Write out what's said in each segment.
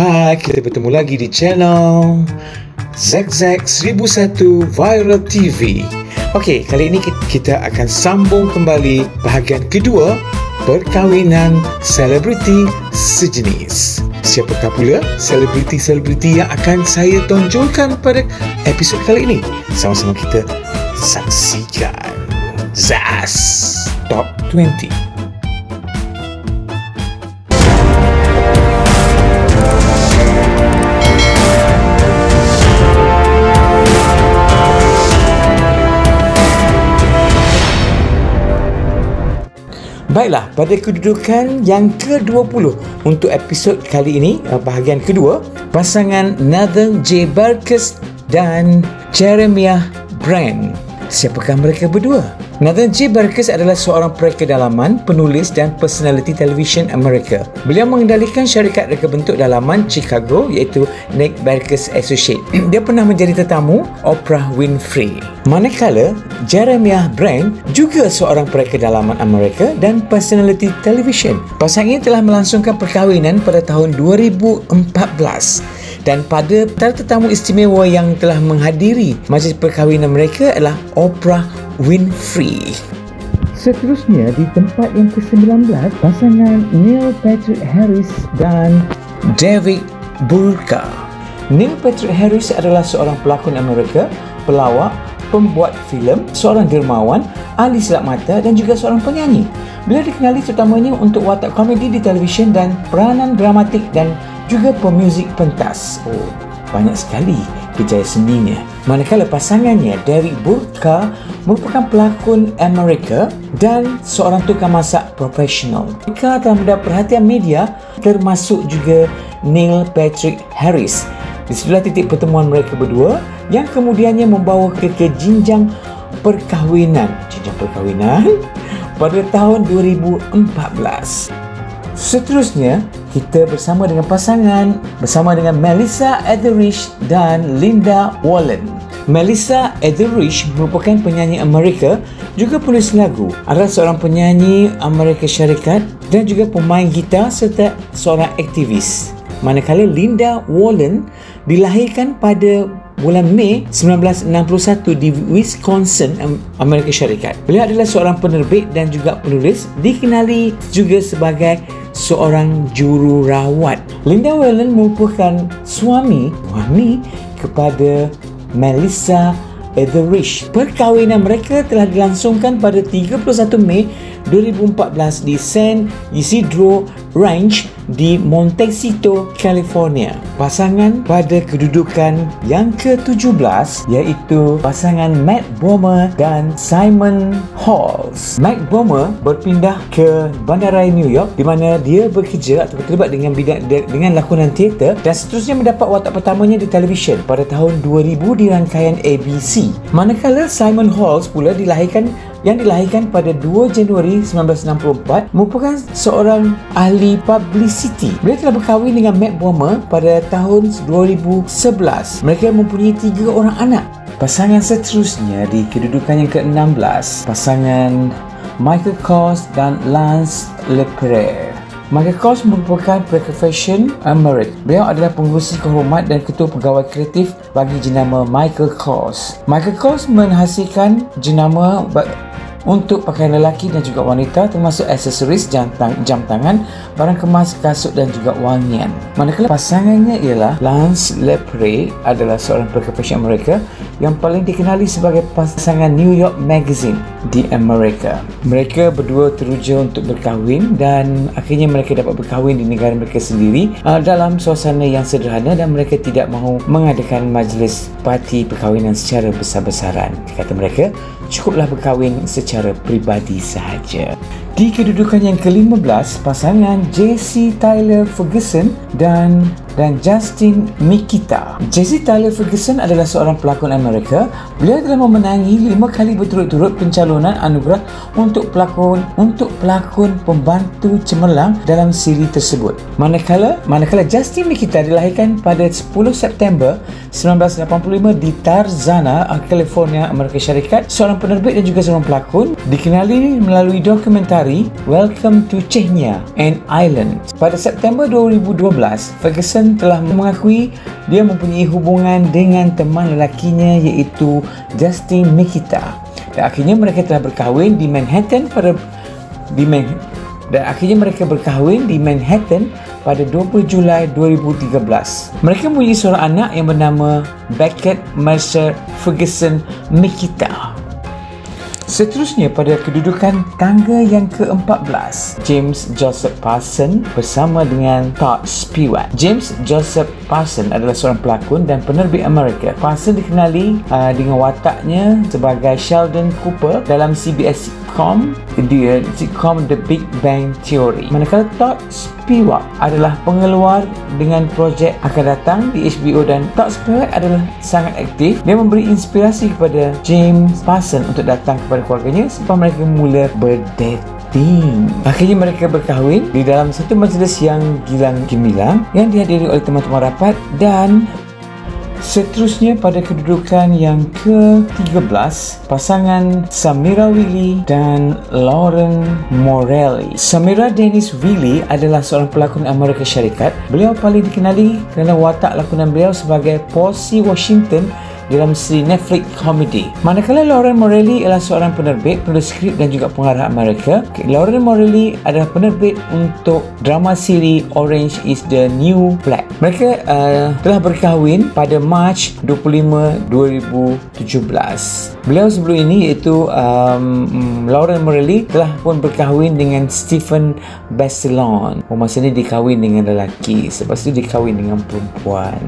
Hai, kita bertemu lagi di channel Zack 1001 Viral TV. Okey, kali ini kita akan sambung kembali bahagian kedua, perkahwinan selebriti sejenis. Siapakah pula selebriti-selebriti yang akan saya tonjolkan pada episod kali ini? Sama-sama kita saksikan Zaz Top 20. Baiklah, pada kedudukan yang ke-20 untuk episod kali ini, bahagian kedua, pasangan Nathan J. Barkis dan Jeremiah Brand. Siapakah mereka berdua? Nathan J. Barkis adalah seorang pereka dalaman, penulis dan personaliti televisyen Amerika. Beliau mengendalikan syarikat reka bentuk dalaman Chicago iaitu Nick Barkis Associates. Dia pernah menjadi tetamu Oprah Winfrey. Manakala Jeremiah Brand juga seorang pereka dalaman Amerika dan personaliti televisyen. Pasangan ini telah melangsungkan perkahwinan pada tahun 2014. Dan pada tetamu istimewa yang telah menghadiri majlis perkahwinan mereka adalah Oprah Winfrey. Seterusnya di tempat yang ke-19, pasangan Neil Patrick Harris dan David Burka. Neil Patrick Harris adalah seorang pelakon Amerika, pelawak, pembuat filem, seorang dermawan, ahli silat mata dan juga seorang penyanyi. Beliau dikenali terutamanya untuk watak komedi di televisyen dan peranan dramatik dan juga pemuzik pentas. Banyak sekali kejayaan seninya. Manakala pasangannya David Burka merupakan pelakon Amerika dan seorang tukang masak profesional. Mereka telah mendapat perhatian media, termasuk juga Neil Patrick Harris. Disitulah titik pertemuan mereka berdua yang kemudiannya membawa ke jenjang perkahwinan. Pada tahun 2014. Seterusnya, kita bersama dengan Melissa Etheridge dan Linda Wallen. Melissa Etheridge merupakan penyanyi Amerika, juga penulis lagu, adalah seorang penyanyi Amerika Syarikat dan juga pemain gitar serta seorang aktivis. Manakala Linda Wallen dilahirkan pada bulan Mei 1961 di Wisconsin, Amerika Syarikat. Beliau adalah seorang penerbit dan juga penulis, dikenali juga sebagai seorang jururawat. Linda Wallen merupakan suami kepada Melissa Etheridge. Perkahwinan mereka telah dilangsungkan pada 31 Mei 2014 di San Isidro Ranch di Montecito, California. Pasangan pada kedudukan yang ke-17 iaitu pasangan Matt Bomer dan Simon Halls. Matt Bomer berpindah ke Bandaraya New York di mana dia bekerja atau terlibat dengan lakonan teater dan seterusnya mendapat watak pertamanya di televisyen pada tahun 2000 di rangkaian ABC. Manakala Simon Halls pula dilahirkan pada 2 Januari 1964, merupakan seorang ahli publicity. Beliau telah berkahwin dengan Matt Bomer pada tahun 2011. Mereka mempunyai 3 orang anak. Pasangan seterusnya di kedudukan yang ke-16, pasangan Michael Kors dan Lance Lepre. Michael Kors merupakan pereka fashion Amerika. Beliau adalah pengurusi kehormat dan ketua pegawai kreatif bagi jenama Michael Kors. Michael Kors menghasilkan jenama untuk pakaian lelaki dan juga wanita, termasuk aksesoris, jam tangan, barang kemas, kasut dan juga wangian. Manakala pasangannya ialah Lance Lepre, adalah seorang pereka fashion Amerika yang paling dikenali sebagai pasangan New York Magazine di Amerika. Mereka berdua teruja untuk berkahwin dan akhirnya mereka dapat berkahwin di negara mereka sendiri dalam suasana yang sederhana dan mereka tidak mahu mengadakan majlis parti perkahwinan secara besar-besaran. Kata mereka, cukuplah berkahwin secara peribadi sahaja. Di kedudukan yang ke-15, pasangan Jessie Tyler Ferguson dan Justin Mikita. Jessie Tyler Ferguson adalah seorang pelakon Amerika. Beliau telah memenangi 5 kali berturut-turut pencalonan anugerah untuk pelakon pembantu cemerlang dalam siri tersebut. Manakala Justin Mikita dilahirkan pada 10 September 1985 di Tarzana, California, Amerika Syarikat. Seorang penerbit dan juga seorang pelakon, dikenali melalui dokumentari Welcome to Chechnya and Island. Pada September 2012, Ferguson Parsons telah mengakui dia mempunyai hubungan dengan teman lelakinya iaitu Justin Mikita. Dan akhirnya mereka telah berkahwin di Manhattan pada 20 Julai 2013. Mereka mempunyai seorang anak yang bernama Beckett Mercer Ferguson Mikita. Seterusnya, pada kedudukan tangga yang ke-14, James Joseph Parsons bersama dengan Todd Spivak. James Joseph Parsons adalah seorang pelakon dan penerbit Amerika. Parsons dikenali dengan wataknya sebagai Sheldon Cooper dalam CBS sitcom The Big Bang Theory. Manakala Todd Spivak adalah pengeluar dengan projek akan datang di HBO, dan Todd Spivak adalah sangat aktif. Dia memberi inspirasi kepada James Parsons untuk datang kepada keluarganya sebab mereka mula berdating. Akhirnya mereka berkahwin di dalam satu majlis yang gilang gemilang yang dihadiri oleh teman-teman rapat. Dan seterusnya, pada kedudukan yang ke-13, pasangan Samira Wiley dan Lauren Morelli. Samira Dennis Wiley adalah seorang pelakon Amerika Syarikat. Beliau paling dikenali kerana watak lakonan beliau sebagai Posey Washington dalam siri Netflix komedi. Manakala Lauren Morelli adalah seorang penerbit, penulis skrip dan juga pengarah Amerika. Lauren Morelli adalah penerbit untuk drama siri Orange is the New Black. Mereka telah berkahwin pada Mac 25, 2017. Beliau sebelum ini iaitu Lauren Morelli telah pun berkahwin dengan Stephen Basilone. Masa ni dikahwin dengan lelaki, lepas tu dikahwin dengan perempuan.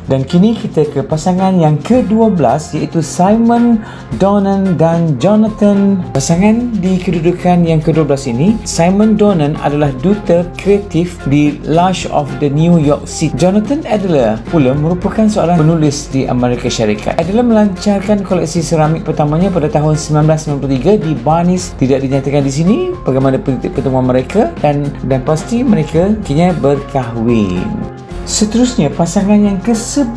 Dan kini kita ke pasangan yang ke-12 iaitu Simon Donen dan Jonathan. Pasangan di kedudukan yang ke-12 ini, Simon Donen adalah duta kreatif di Lush of the New York City. Jonathan Adler pula merupakan seorang penulis di Amerika Syarikat. Adler melancarkan koleksi seramik pertamanya pada tahun 1993 di Barneys. Tidak dinyatakan di sini bagaimana pertemuan mereka, dan pasti mereka kini berkahwin. Seterusnya, pasangan yang ke-11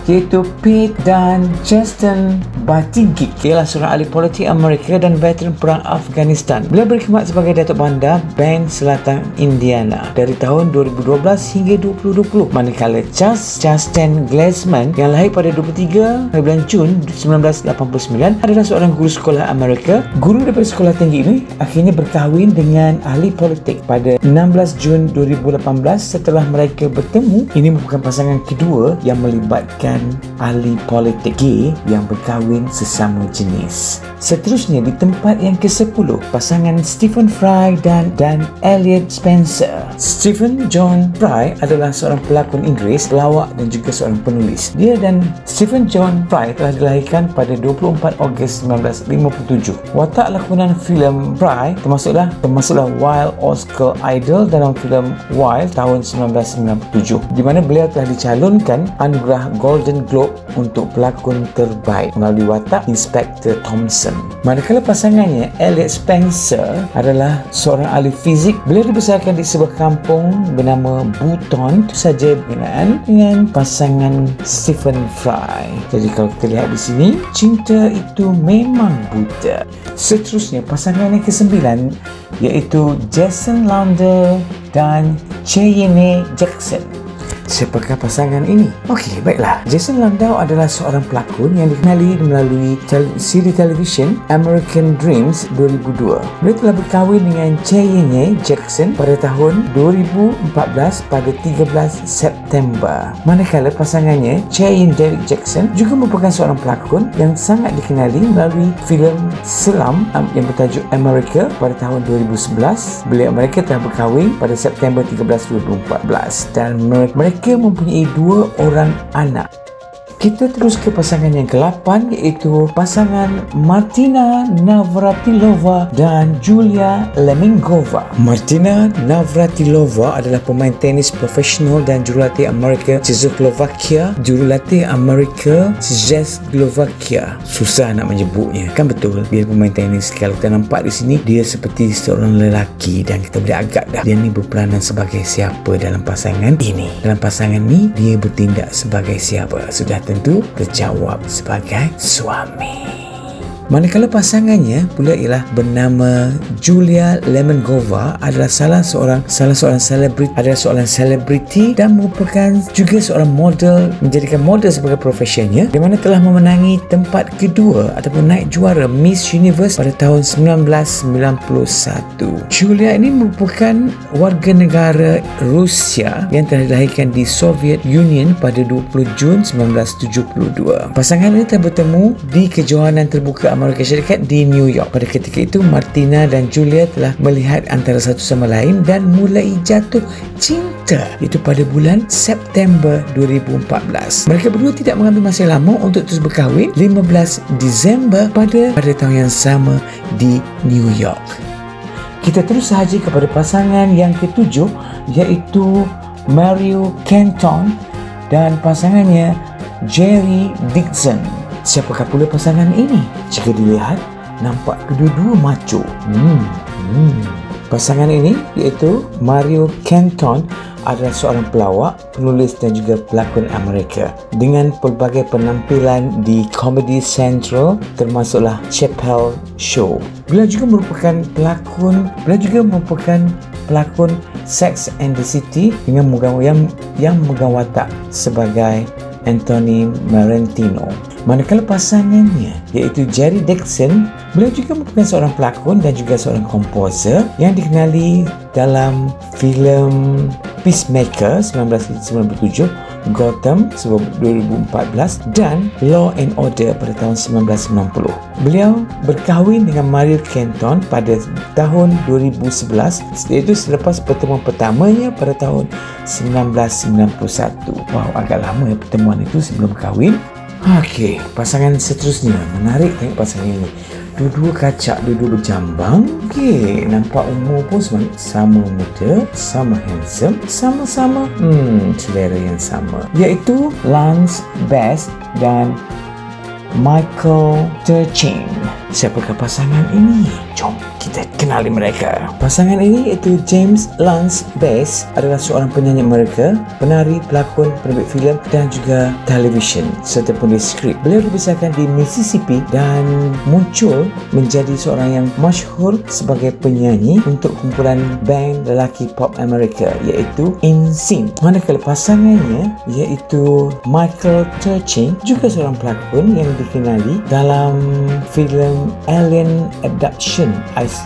iaitu Pete dan Justin Buttigieg. Ialah seorang ahli politik Amerika dan veteran perang Afghanistan. Beliau berkhidmat sebagai Datuk Bandar Band Selatan Indiana dari tahun 2012 hingga 2020. Manakala Justin Glassman yang lahir pada 23 bulan Jun 1989 adalah seorang guru sekolah Amerika. Guru daripada sekolah tinggi ini akhirnya berkahwin dengan ahli politik pada 16 Jun 2018 setelah mereka bertemu. Ini merupakan pasangan kedua yang melibatkan ahli politik gay yang berkahwin sesama jenis. Seterusnya, di tempat yang ke-10, pasangan Stephen Fry dan Elliot Spencer. Stephen John Fry adalah seorang pelakon Inggeris, pelawak dan juga seorang penulis. Dia dan Stephen John Fry telah dilahirkan pada 24 Ogos 1957. Watak lakonan filem Fry termasuklah Wild Oscar Idol dalam filem Wild tahun 1997, di mana beliau telah dicalonkan anugerah Golden Globe untuk pelakon terbaik melalui watak Inspector Thompson. Manakala pasangannya Elliot Spencer adalah seorang ahli fizik. Beliau dibesarkan di sebuah kampung bernama Button. Itu saja berkenaan dengan pasangan Stephen Fry. Jadi kalau kita lihat di sini, cinta itu memang buta. Seterusnya, pasangan yang ke-9 iaitu Jason Landau dan Cheyenne Jackson. Siapakah pasangan ini? Okey, baiklah. Jason Landau adalah seorang pelakon yang dikenali melalui siri televisyen American Dreams 2002. Beliau telah berkahwin dengan Cheyenne Jackson pada tahun 2014 pada 13 September. Manakala pasangannya Cheyenne Jackson juga merupakan seorang pelakon yang sangat dikenali melalui filem selam yang bertajuk America pada tahun 2011. Mereka telah berkahwin pada September 13, 2014 dan mereka mempunyai 2 orang anak. Kita terus ke pasangan yang ke-8 iaitu pasangan Martina Navratilova dan Julia Lemingova. Martina Navratilova adalah pemain tenis profesional dan jurulatih Amerika Czechoslovakia. Jurulatih Amerika Czechoslovakia. Susah nak menyebutnya. Kan betul, dia pemain tenis. Kalau kita nampak di sini, dia seperti seorang lelaki dan kita boleh agak dah dia ni berperanan sebagai siapa dalam pasangan ini. Dalam pasangan ni, dia bertindak sebagai siapa? Sudah tentu terjawab sebagai suami. Manakala pasangannya pula ialah bernama Julia Lemengova, adalah salah seorang selebriti dan merupakan juga seorang model, menjadikan model sebagai profesionnya, di mana telah memenangi tempat kedua ataupun naik juara Miss Universe pada tahun 1991. Julia ini merupakan warga negara Rusia yang telah dilahirkan di Soviet Union pada 20 Jun 1972. Pasangan ini telah bertemu di kejohanan terbuka Amerika Syarikat di New York. Pada ketika itu, Martina dan Julia telah melihat antara satu sama lain dan mulai jatuh cinta, iaitu pada bulan September 2014. Mereka berdua tidak mengambil masa lama untuk terus berkahwin 15 Disember pada tahun yang sama di New York. Kita terus sahaja kepada pasangan yang ketujuh, iaitu Mario Kenton dan pasangannya Jerry Dixon. Siapakah pula pasangan ini? Jika dilihat, nampak kedua-dua macho. Pasangan ini iaitu Mario Kenton adalah seorang pelawak, penulis dan juga pelakon Amerika dengan pelbagai penampilan di Comedy Central termasuklah Chappelle Show. Beliau juga merupakan pelakon Sex and the City dengan yang memegang watak sebagai Anthony Marentino. Manakala pasangannya iaitu Jerry Dixon, beliau juga merupakan seorang pelakon dan juga seorang komposer yang dikenali dalam filem Peacemaker 1997, Gotham 2014 dan Law and Order pada tahun 1990. Beliau berkahwin dengan Mario Kenton pada tahun 2011, iaitu selepas pertemuan pertamanya pada tahun 1991. Wow, agak lama ya pertemuan itu sebelum kahwin. Okey, pasangan seterusnya. Menarik tengok pasangan ini. Dua-dua kacak, dua-dua berjambang. Okey, nampak umur pun sama muda, sama handsome, sama-sama selera yang sama, iaitu Lance Bass dan Michael Turchin. Siapakah pasangan ini? Jom kita kenali mereka. Pasangan ini iaitu James Lance Bass adalah seorang penyanyi Amerika, penari, pelakon, penerbit filem dan juga televisyen serta penulis skrip. Beliau dibesarkan di Mississippi dan muncul menjadi seorang yang masyhur sebagai penyanyi untuk kumpulan band lelaki pop Amerika iaitu NSYNC. Manakala pasangannya iaitu Michael Turchin juga seorang pelakon yang dikenali dalam filem Alien Abduction.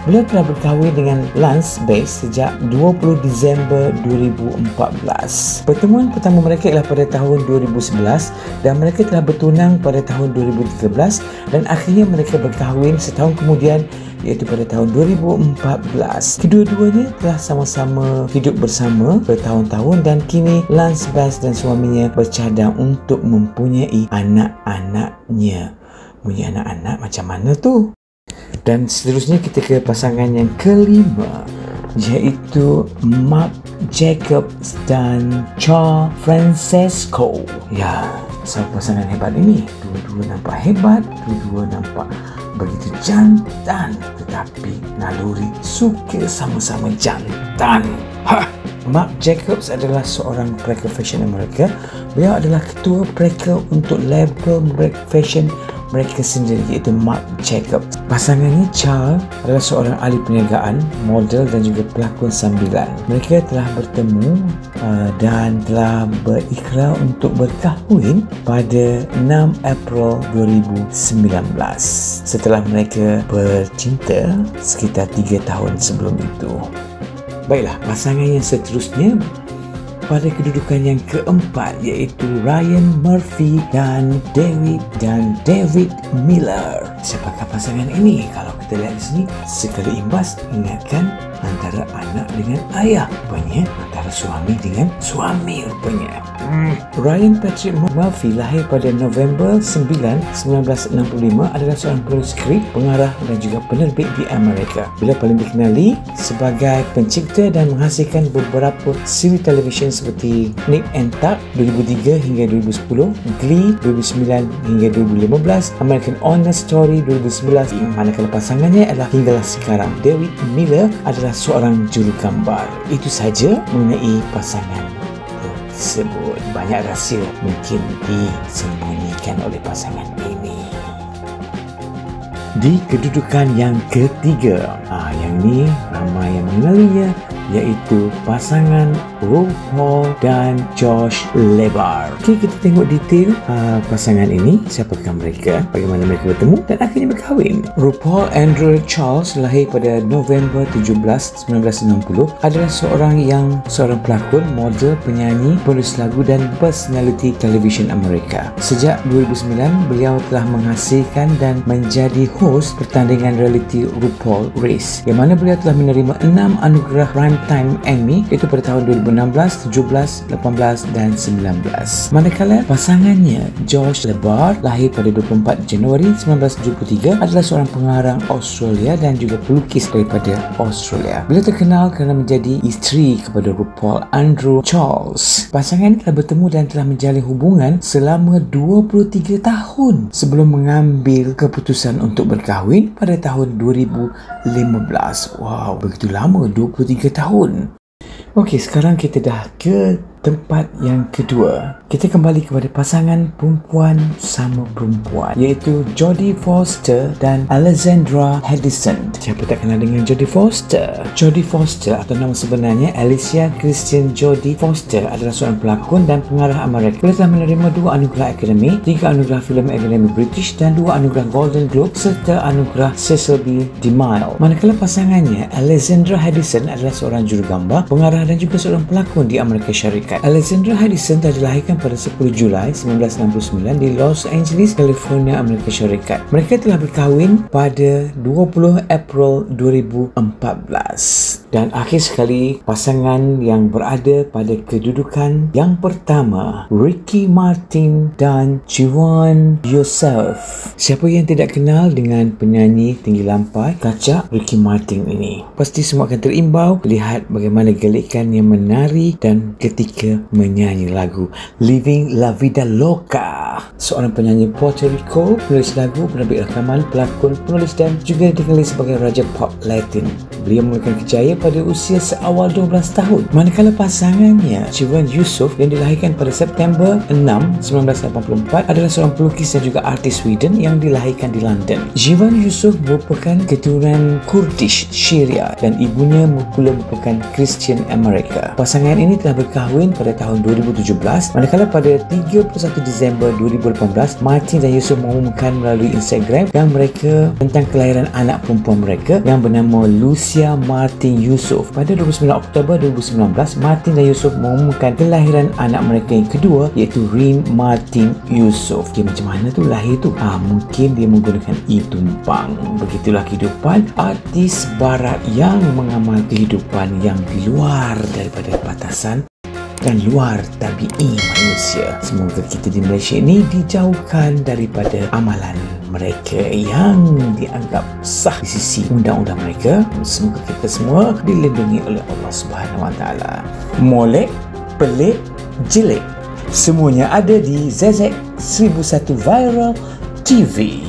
Beliau telah berkahwin dengan Lance Bass sejak 20 Disember 2014. Pertemuan pertama mereka ialah pada tahun 2011 dan mereka telah bertunang pada tahun 2013 dan akhirnya mereka berkahwin setahun kemudian iaitu pada tahun 2014. Kedua-duanya telah sama-sama hidup bersama bertahun-tahun dan kini Lance Bass dan suaminya bercadang untuk mempunyai anak-anaknya. Punya anak-anak macam mana tu? Dan seterusnya kita ke pasangan yang kelima, iaitu Marc Jacobs dan Charles Francesco. Ya, pasangan hebat ini. Dua-dua nampak hebat, dua-dua nampak begitu jantan, tetapi naluri suka sama-sama jantan. Marc Jacobs adalah seorang pelakon fashion Amerika. Beliau adalah ketua mereka untuk label fashion mereka sendiri iaitu Marc Jacobs. Pasangannya Charles adalah seorang ahli perniagaan, model dan juga pelakon sambilan. Mereka telah bertemu dan telah berikrar untuk berkahwin pada 6 April 2019 setelah mereka bercinta sekitar 3 tahun sebelum itu. Baiklah, pasangan yang seterusnya pada kedudukan yang keempat iaitu Ryan Murphy dan David Miller. Siapakah pasangan ini? Kalau kita lihat di sini, sekali imbas ingatkan antara anak dengan ayah, rupanya antara suami dengan suami rupanya. Ryan Patrick Murphy lahir pada November 9, 1965, adalah seorang penulis skrip, pengarah dan juga penerbit di Amerika. Beliau paling dikenali sebagai pencipta dan menghasilkan beberapa siri televisyen seperti Nip and Tuck 2003 hingga 2010, Glee 2009 hingga 2015, American Horror Story 2011. Manakala pasangannya adalah hinggalah sekarang David Miller adalah seorang juru gambar. Itu saja mengenai pasangan tersebut. Banyak rahsia mungkin disembunyikan oleh pasangan ini. di kedudukan yang ketiga. Yang ni ramai yang mengenalinya, iaitu pasangan RuPaul dan Josh Lebar. Okey, kita tengok detail pasangan ini, siapakah mereka, bagaimana mereka bertemu dan akhirnya berkahwin. RuPaul Andrew Charles lahir pada November 17, 1960, adalah seorang pelakon, model, penyanyi, penulis lagu dan personality television Amerika. Sejak 2009, beliau telah menghasilkan dan menjadi host pertandingan reality RuPaul Race, yang mana beliau telah menerima 6 anugerah Primetime Emmy, iaitu pada tahun 2016, 17, 18 dan 19. Manakala pasangannya Josh Lebar lahir pada 24 Januari 1973, adalah seorang pengarang Australia dan juga pelukis daripada Australia. Beliau terkenal kerana menjadi isteri kepada RuPaul Andrew Charles. Pasangan ini telah bertemu dan telah menjalin hubungan selama 23 tahun sebelum mengambil keputusan untuk berkahwin pada tahun 2015. Wow, begitu lama, 23 tahun. Okey, sekarang kita dah ke tempat yang kedua. Kita kembali kepada pasangan perempuan sama perempuan, iaitu Jodie Foster dan Alexandra Hedison. Siapa tak kenal dengan Jodie Foster? Jodie Foster atau nama sebenarnya Alicia Christian Jodie Foster adalah seorang pelakon dan pengarah Amerika. Beliau telah menerima 2 anugerah Academy, 3 anugerah filem Academy British dan 2 anugerah Golden Globe serta anugerah Cecil B. DeMille. Manakala pasangannya Alexandra Hedison adalah seorang jurugambar, pengarah dan juga seorang pelakon di Amerika Syarikat. Alexandra Hedison telah dilahirkan pada 10 Julai 1969 di Los Angeles, California, Amerika Syarikat. Mereka telah berkahwin pada 20 April 2014. Dan akhir sekali, pasangan yang berada pada kedudukan yang pertama, Ricky Martin dan Siobhan Yusuf. Siapa yang tidak kenal dengan penyanyi tinggi lampai kacak Ricky Martin ini? Pasti semua akan terimbau lihat bagaimana gelikan yang menari dan ketika menyanyi lagu Living La Vida Loca. Seorang penyanyi Puerto Rico, penulis lagu, penerbit rakaman, pelakon, penulis dan juga dikenali sebagai Raja Pop Latin. Beliau memulakan kejayaan pada usia seawal 12 tahun. Manakala pasangannya Siobhan Yusuf yang dilahirkan pada September 6, 1984 adalah seorang pelukis dan juga artis Sweden yang dilahirkan di London. Siobhan Yusuf merupakan keturunan Kurdish Syria dan ibunya pula merupakan Christian Amerika. Pasangan ini telah berkahwin pada tahun 2017, manakala pada 31 Disember 2018 Martin dan Yusuf mengumumkan melalui Instagram yang mereka tentang kelahiran anak perempuan mereka yang bernama Lucia Martin Yusuf. Pada 29 Oktober 2019, Martin dan Yusuf mengumumkan kelahiran anak mereka yang kedua, iaitu Rin Martin Yusuf. Okay, macam mana tu lahir tu? Mungkin dia menggunakan tumpang. Begitulah kehidupan artis barat yang mengamal kehidupan yang di luar daripada batasan dan luar tabi'i manusia. Semoga kita di Malaysia ini dijauhkan daripada amalan mereka yang dianggap sah di sisi undang-undang mereka. Semoga kita semua dilindungi oleh Allah Subhanahu Wa Taala. Molek, pelik, jelek, semuanya ada di ZZ 1001 Viral TV.